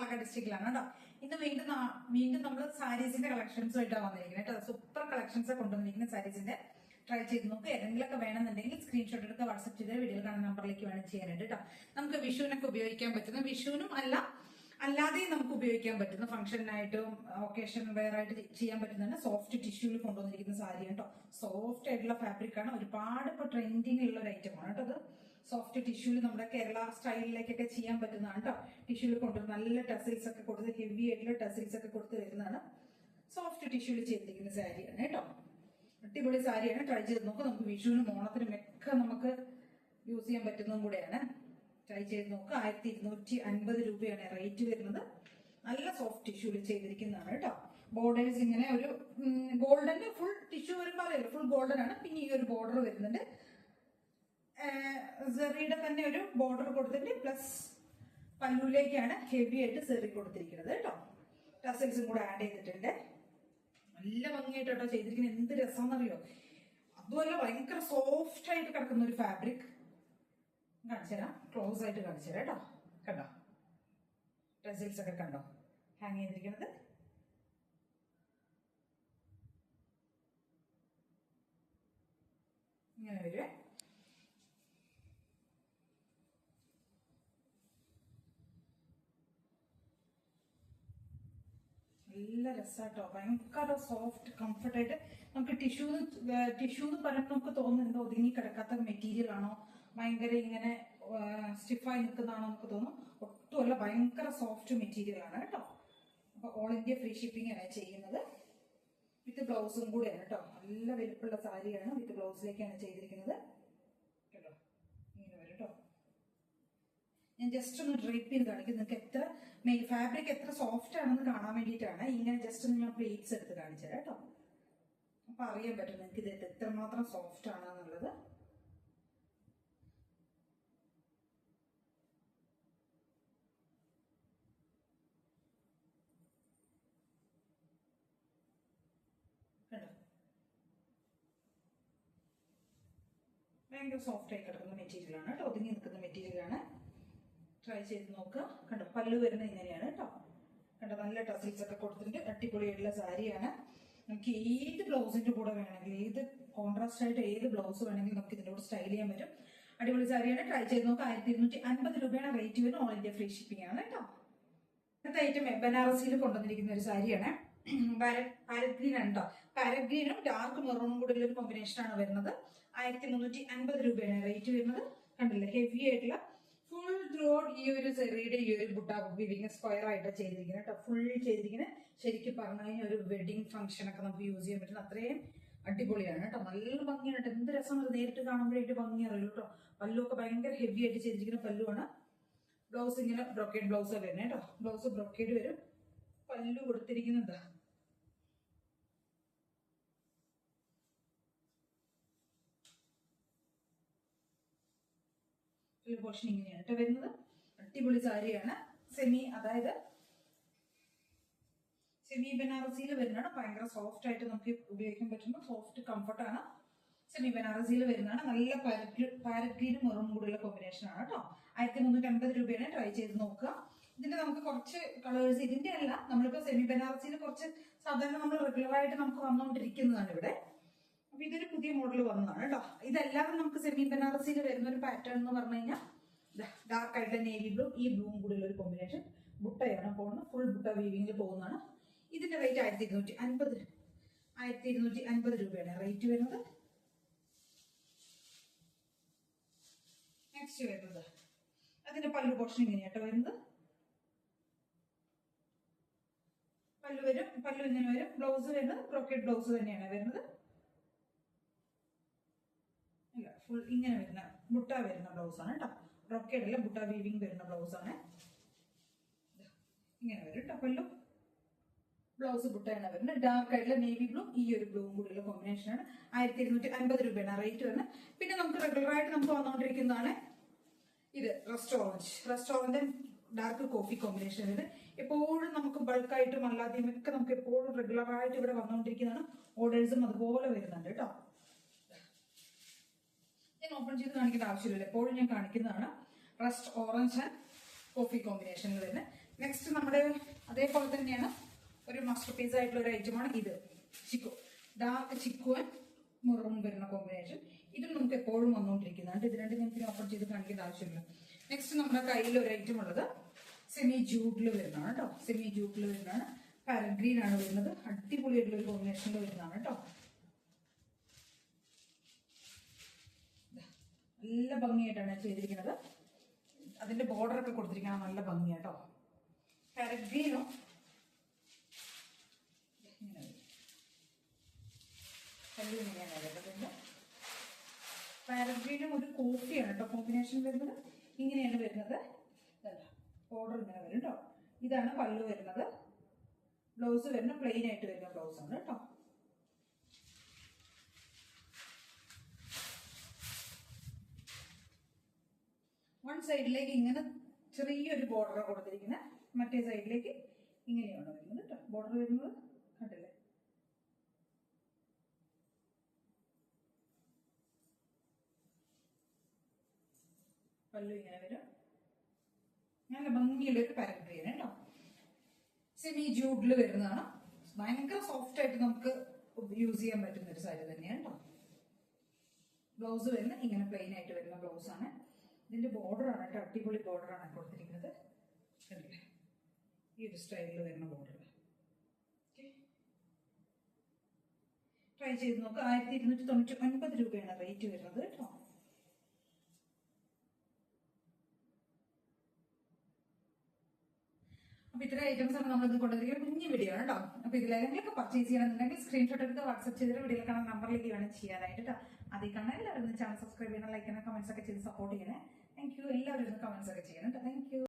പാലക്കാട് ഡിസ്ട്രിക്റ്റിലാണ് കേട്ടോ. ഇന്ന് വീണ്ടും നമ്മൾ സാരീസിന്റെ കളക്ഷൻസുമായിട്ടാണ് വന്നിരിക്കുന്നത് കേട്ടോ. സൂപ്പർ കളക്ഷൻസ് കൊണ്ടുവന്നിരിക്കുന്ന സാരീസിന്റെ ട്രൈ ചെയ്ത് നോക്കുക. ഏതെങ്കിലുമൊക്കെ വേണമെന്നുണ്ടെങ്കിൽ സ്ക്രീൻഷോട്ട് എടുക്കുക, വാട്സ്ആപ്പ് ചെയ്ത് വീഡിയോയിൽ കാണുന്ന നമ്പറിലേക്ക് വേണം ചെയ്യാനായിട്ട് കേട്ടോ. നമുക്ക് വിഷുവിനൊക്കെ ഉപയോഗിക്കാൻ പറ്റുന്ന, വിഷുവിനും അല്ലാതെയും നമുക്ക് ഉപയോഗിക്കാൻ പറ്റുന്ന, ഫംഗ്ഷനായിട്ടും ഒക്കേഷൻ വെയർ ആയിട്ട് ചെയ്യാൻ പറ്റുന്ന സോഫ്റ്റ് ടിഷ്യൂവിൽ കൊണ്ടുവന്നിരിക്കുന്ന സാരി കേട്ടോ. സോഫ്റ്റ് ആയിട്ടുള്ള ഫാബ്രിക് ആണ്, ഒരുപാട് ഇപ്പൊ ട്രെൻഡിങ് ഉള്ള ഒരു ഐറ്റം ആണ് കേട്ടോ. അത് സോഫ്റ്റ് ടിഷ്യൂവിൽ നമ്മുടെ കേരള സ്റ്റൈലിലേക്കൊക്കെ ചെയ്യാൻ പറ്റുന്നതാണ് കേട്ടോ. ടിഷ്യൂവിൽ കൊണ്ടുവന്ന് നല്ല ടസിൽസ് ഒക്കെ കൊടുത്ത്, ഹെവി ആയിട്ടുള്ള ടസിൽസ് ഒക്കെ കൊടുത്ത് വരുന്നതാണ്. സോഫ്റ്റ് ടിഷ്യൂവിൽ ചെയ്തിരിക്കുന്ന സാരിയാണ് കേട്ടോ. അടിപൊളി സാരിയാണ്, ട്രൈ ചെയ്ത് നോക്കുക. നമുക്ക് വിഷുവിനും ഓണത്തിനും ഒക്കെ നമുക്ക് യൂസ് ചെയ്യാൻ പറ്റുന്നതും കൂടെയാണ്. ട്രൈ ചെയ്ത് നോക്കുക. 1250 രൂപയാണ് റേറ്റ് വരുന്നത്. നല്ല സോഫ്റ്റ് ടിഷ്യൂവിൽ ചെയ്തിരിക്കുന്നതാണ് കേട്ടോ. ബോർഡേഴ്സ് ഇങ്ങനെ ഒരു ഗോൾഡന്റെ ഫുൾ ടിഷ്യൂ വരുമ്പോൾ അറിയാലോ, ഫുൾ ഗോൾഡൻ ആണ്. പിന്നെ ഈ ഒരു ബോർഡർ വരുന്നുണ്ട്, സെറിയുടെ തന്നെ ഒരു ബോർഡർ കൊടുത്തിട്ട് പ്ലസ് പല്ലുവിലേക്കാണ് ഹെവി ആയിട്ട് സെറി കൊടുത്തിരിക്കുന്നത് കേട്ടോ. ടസൽസും കൂടെ ആഡ് ചെയ്തിട്ടുണ്ട്. നല്ല ഭംഗിയായിട്ട് കേട്ടോ ചെയ്തിരിക്കുന്നത്. എന്ത് രസമെന്നറിയോ, അതുപോലെ ഭയങ്കര സോഫ്റ്റ് ആയിട്ട് കിടക്കുന്ന ഒരു ഫാബ്രിക്. കാണിച്ചു തരാം, ക്ലോസ് ആയിട്ട് കാണിച്ചു തരാം കേട്ടോ. കണ്ടോ ടസൽസ് ഒക്കെ കണ്ടോ ഹാങ് ചെയ്തിരിക്കുന്നത്. ഇങ്ങനെ വരുവേ. നല്ല രസാട്ടോ, ഭയങ്കര സോഫ്റ്റ് കംഫർട്ടായിട്ട്. നമുക്ക് ടിഷ്യൂ എന്ന് പറയുമ്പോൾ നമുക്ക് തോന്നുന്നു എന്തോ ഒതുങ്ങി കിടക്കാത്ത മെറ്റീരിയൽ ആണോ, ഭയങ്കര ഇങ്ങനെ സ്റ്റിഫായി നിൽക്കുന്നതാണോ നമുക്ക് തോന്നും. ഒട്ടുമല്ല, ഭയങ്കര സോഫ്റ്റ് മെറ്റീരിയൽ ആണ് കേട്ടോ. അപ്പൊ ഓൾ ഇന്ത്യ ഫ്രീ ഷിപ്പിംഗ് ആണ് ചെയ്യുന്നത്. വിത്ത് ബ്ലൗസും കൂടെയാണ് കേട്ടോ. നല്ല വലുപ്പമുള്ള സാരിയാണ്, വിത്ത് ബ്ലൗസിലേക്കാണ് ചെയ്തിരിക്കുന്നത് കേട്ടോ. ഇങ്ങനെ വരും കേട്ടോ. ഞാൻ ജസ്റ്റ് ഒന്ന് ഡ്രേപ്പ് ചെയ്ത് കാണിക്കും, നിങ്ങൾക്ക് എത്ര ഫാബ്രിക് എത്ര സോഫ്റ്റ് ആണെന്ന് കാണാൻ വേണ്ടിയിട്ടാണ് ഇങ്ങനെ ജസ്റ്റ് ഒന്ന് ഞാൻ പ്ലേറ്റ്സ് എടുത്ത് കാണിച്ചു തരാം കേട്ടോ. അപ്പൊ അറിയാൻ പറ്റും നിങ്ങൾക്ക് ഇത് എത്രമാത്രം സോഫ്റ്റ് ആണെന്നുള്ളത്. ഭയങ്കര സോഫ്റ്റ് ആയി കിടക്കുന്ന മെറ്റീരിയൽ ആണ് കേട്ടോ, ഒതുങ്ങി നിൽക്കുന്ന മെറ്റീരിയൽ ആണ്. ട്രൈ ചെയ്ത് നോക്കുക. കണ്ടോ പല്ലു വരുന്നത് ഇങ്ങനെയാണ് കേട്ടോ. കണ്ടോ നല്ല ടസിൽസ് ഒക്കെ കൊടുത്തിട്ട് അടിപൊളിയായിട്ടുള്ള സാരിയാണ്. നമുക്ക് ഏത് ബ്ലൗസിന്റെ കൂടെ വേണമെങ്കിൽ, ഏത് കോൺട്രാസ്റ്റ് ആയിട്ട് ഏത് ബ്ലൗസ് വേണമെങ്കിൽ നമുക്ക് ഇതിന്റെ കൂടെ സ്റ്റൈൽ ചെയ്യാൻ പറ്റും. അടിപൊളി സാരിയാണ്, ട്രൈ ചെയ്ത് നോക്കുക. 1250 രൂപയാണ് റേറ്റ് വരുന്നത്. ഓൾ ഇന്ത്യ ഫ്രീ ഷിപ്പിംഗ് ആണ് കേട്ടോ. അടുത്ത ഐറ്റം ബനാറസിയിൽ കൊണ്ടുവന്നിരിക്കുന്ന ഒരു സാരിയാണ്. പാരറ്റ് ഗ്രീൻ ആണ് കേട്ടോ. പാരറ്റ് ഗ്രീനും ഡാർക്ക് മെറൂണും കൂടെ ഒരു കോമ്പിനേഷൻ ആണ് വരുന്നത്. 1350 രൂപയാണ് റേറ്റ് വരുന്നത്. കണ്ടില്ലേ ഹെവി ആയിട്ടുള്ള ഫുൾ ത്രോഡ് ഈ ഒരു സെറിയുടെ ഈ ഒരു ബുട്ട വിവിങ് സ്ക്വയർ ആയിട്ട് ചെയ്തിരിക്കുന്നത് കേട്ടോ. ഫുൾ ചെയ്തിരിക്കുന്നത് ശരിക്കും പറഞ്ഞു കഴിഞ്ഞാൽ ഒരു വെഡിങ് ഫംഗ്ഷൻ ഒക്കെ നമുക്ക് യൂസ് ചെയ്യാൻ പറ്റുന്ന അത്രയും അടിപൊളിയാണ് കേട്ടോ. നല്ല ഭംഗിയാണ് കേട്ടോ. എന്ത് രസം നേരിട്ട് കാണുമ്പോഴായിട്ട് ഭംഗി അറിയുള്ളൂ കേട്ടോ. പല്ലുമൊക്കെ ഭയങ്കര ഹെവി ആയിട്ട് ചെയ്തിരിക്കുന്ന പല്ലുവാണ്. ബ്ലൗസ് ഇങ്ങനെ ബ്രൊക്കേഡ് ബ്ലൗസ് വരുന്നത് കേട്ടോ. ബ്ലൗസ് ബ്രൊക്കേഡ് വരും. പല്ലു കൊടുത്തിരിക്കുന്നത് പോർഷൻ ഇങ്ങനെയാണ് കേട്ടോ വരുന്നത്. അടിപൊളി സാരിയാണ്. അതായത് സെമി ബനാറസിയിൽ വരുന്നതാണ്. ഭയങ്കര സോഫ്റ്റ് ആയിട്ട് നമുക്ക് ഉപയോഗിക്കാൻ പറ്റുന്ന സോഫ്റ്റ് കംഫർട്ടാണ്. സെമി ബനാറസിയിൽ വരുന്നതാണ്. നല്ല പാരറ്റ് ഗ്രീനും മെറൂൺ കൂടിയുള്ള കോമ്പിനേഷൻ ആണ് കേട്ടോ. 1350 രൂപയാണ്. ട്രൈ ചെയ്ത് നോക്കുക. ഇതിന്റെ നമുക്ക് കുറച്ച് കളേഴ്സ്, ഇതിന്റെ അല്ല, നമ്മളിപ്പോ സെമി ബനാറസിയിൽ കുറച്ച് സാധാരണ നമ്മൾ റെഗുലർ ആയിട്ട് നമുക്ക് വന്നുകൊണ്ടിരിക്കുന്നതാണ് ഇവിടെ. അപ്പൊ ഇതൊരു പുതിയ മോഡൽ വന്നതാണ് കേട്ടോ. ഇതല്ലാതെ നമുക്ക് സെമി ബനാറസിയിൽ വരുന്ന ഒരു പാറ്റേൺ എന്ന് പറഞ്ഞു കഴിഞ്ഞാൽ ഡാർക്ക് ആയിട്ടുള്ള നേവി ബ്ലൂ, ഈ ബ്ലൂവും കൂടിയുള്ള ഒരു കോമ്പിനേഷൻ ബുട്ടയാണ് പോകുന്നത്. ഫുൾ ബുട്ട വീവിങ്ങിൽ പോകുന്നതാണ്. ഇതിന്റെ റേറ്റ് 1250 രൂപയാണ് റേറ്റ് വരുന്നത്. നെക്സ്റ്റ് വരുന്നത് അതിന്റെ പല്ലു പോർഷൻ ഇങ്ങനെയാട്ടോ വരുന്നത്. പല്ലു ഇങ്ങനെ വരും. ബ്ലൗസ് വരുന്നത് ബ്രോക്കേഡ് ബ്ലൗസ് തന്നെയാണ് വരുന്നത്. അല്ല, ഫുൾ ഇങ്ങനെ വരുന്ന ബുട്ട വരുന്ന ബ്ലൗസ് ആണ് കേട്ടോ. ബ്രോക്കേഡ് അല്ല, ബുട്ട വീവിങ് വരുന്ന ബ്ലൗസ് ആണ്. ഇങ്ങനെ വരും കേട്ടോ പല്ലു. ബ്ലൗസ് ബുട്ടയാണ് വരുന്നത്. ഡാർക്ക് ആയിട്ടുള്ള നേവി ബ്ലൂ, ഈ ഒരു ബ്ലൂവും കൂടിയുള്ള കോമ്പിനേഷൻ ആണ്. 1250 രൂപയാണ് റേറ്റ് വരുന്നത്. പിന്നെ നമുക്ക് റെഗുലർ ആയിട്ട് നമുക്ക് വന്നുകൊണ്ടിരിക്കുന്നതാണ് ഇത് റെസ്റ്റോറന്റ് ഡാർക്ക് കോഫി കോമ്പിനേഷൻ. ഇത് എപ്പോഴും നമുക്ക് ബൾക്കായിട്ടും അല്ലാതെയും ഒക്കെ നമുക്ക് എപ്പോഴും റെഗുലർ ആയിട്ട് ഇവിടെ വന്നുകൊണ്ടിരിക്കുന്നതാണ്. ഓർഡേഴ്സും അതുപോലെ വരുന്നുണ്ട് കേട്ടോ. ഞാൻ ഓപ്പൺ ചെയ്ത് കാണിക്കേണ്ട ആവശ്യമില്ല, എപ്പോഴും ഞാൻ കാണിക്കുന്നതാണ്. റസ്റ്റ് ഓറഞ്ച് ആൻഡ് കോഫി കോമ്പിനേഷനിൽ വരുന്നത്. നെക്സ്റ്റ് നമ്മുടെ അതേപോലെ തന്നെയാണ് ഒരു മാസ്റ്റർ പീസ് ആയിട്ടുള്ള ഒരു ഐറ്റമാണ് ഇത്. ചിക്കു, ഡാർക്ക് ചിക്കു ആൻഡ് മെറൂൺ വരുന്ന കോമ്പിനേഷൻ. ഇതും നമുക്ക് എപ്പോഴും വന്നുകൊണ്ടിരിക്കുന്നതാണ്. ഇത് രണ്ടും നമുക്ക് ഓപ്പൺ ചെയ്ത് കാണിക്കേണ്ട ആവശ്യമില്ല. നെക്സ്റ്റ് നമ്മുടെ കയ്യിൽ ഒരു ഐറ്റം ഉള്ളത് സെമി ജൂട്ടിൽ വരുന്നതാണ് കേട്ടോ. സെമി ജൂട്ടിൽ വരുന്നതാണ്. പാരറ്റ് ഗ്രീൻ ആണ് വരുന്നത്. അടിപൊളിയായിട്ടുള്ള ഒരു കോമ്പിനേഷനിൽ വരുന്നതാണ് കേട്ടോ. നല്ല ഭംഗിയായിട്ടാണ് ചെയ്തിരിക്കുന്നത്. അതിന്റെ ബോർഡർ ഒക്കെ കൊടുത്തിരിക്കണം, നല്ല ഭംഗിയാട്ടോ. പാരറ്റ് ഗ്രീനും പാരറ്റ് ഗ്രീനും ഒരു കോഫിയാണ് കേട്ടോ കോമ്പിനേഷൻ വരുന്നത്. ഇങ്ങനെയാണ് വരുന്നത്. ബോർഡർ ഇങ്ങനെ വരും കേട്ടോ. ഇതാണ് പല്ലു വരുന്നത്. ബ്ലൗസ് വരുന്ന പ്ലെയിൻ ആയിട്ട് വരുന്ന ബ്ലൗസ് ആണ് കേട്ടോ. വൺ സൈഡിലേക്ക് ഇങ്ങനെ ചെറിയൊരു ബോർഡർ കൊടുത്തിരിക്കുന്നത്, മറ്റേ സൈഡിലേക്ക് ഇങ്ങനെയാണ് വരുന്നത് കേട്ടോ. ബോർഡർ വരുന്നത് കണ്ടില്ലേ? പല്ലു ഇങ്ങനെ വരും. നല്ല ഭംഗിയുള്ളൊരു പാരറ്റ് ഗ്രീൻ കേട്ടോ. സെമി ജൂഡിൽ വരുന്നതാണ്. ഭയങ്കര സോഫ്റ്റ് ആയിട്ട് നമുക്ക് യൂസ് ചെയ്യാൻ പറ്റുന്ന ഒരു സാരി തന്നെയാണ് കേട്ടോ. ബ്ലൗസ് വരുന്ന ഇങ്ങനെ പ്ലെയിൻ ആയിട്ട് വരുന്ന ബ്ലൗസ് ആണ്. ഇതിന്റെ ബോർഡർ ആണ് കേട്ടോ. അടിപൊളി ബോർഡർ ആണ് കൊടുത്തിരിക്കുന്നത്. കണ്ടില്ലേ? ഈ ഒരു സ്റ്റൈലിൽ വരുന്ന ബോർഡർ. ട്രൈ ചെയ്ത് നോക്കുക. 1299 രൂപയാണ് റേറ്റ് വരുന്നത് കേട്ടോ. അപ്പൊ ഇത്ര ഐറ്റംസ് ആണ് നമ്മൾ ഇത് കൊണ്ടുവന്നിരിക്കുന്നത്. കുഞ്ഞു വീഡിയോ ആണ് കേട്ടോ. അപ്പൊ ഇതിലേതെങ്കിലൊക്കെ പർച്ചേസ് ചെയ്യണമെന്നുണ്ടെങ്കിൽ സ്ക്രീൻഷോട്ട് എടുത്ത് വാട്സ്ആപ്പ് ചെയ്തിട്ട് വീഡിയോ കാണാൻ നമ്പറിലേക്ക് വേണം ചെയ്യാനായിട്ട് കേട്ടോ. അതിൽ കാണാൻ എല്ലാവരും ചാനൽ സബ്സ്ക്രൈബ് ചെയ്യണം, ലൈക്ക് ചെയ്യണം, കമന്റ്സ് ഒക്കെ ചെയ്ത് സപ്പോർട്ട് ചെയ്യണേ. Thank you. എല്ലാവരും കമന്റ്സ് ഒക്കെ ചെയ്യണം കേട്ടോ. Thank you.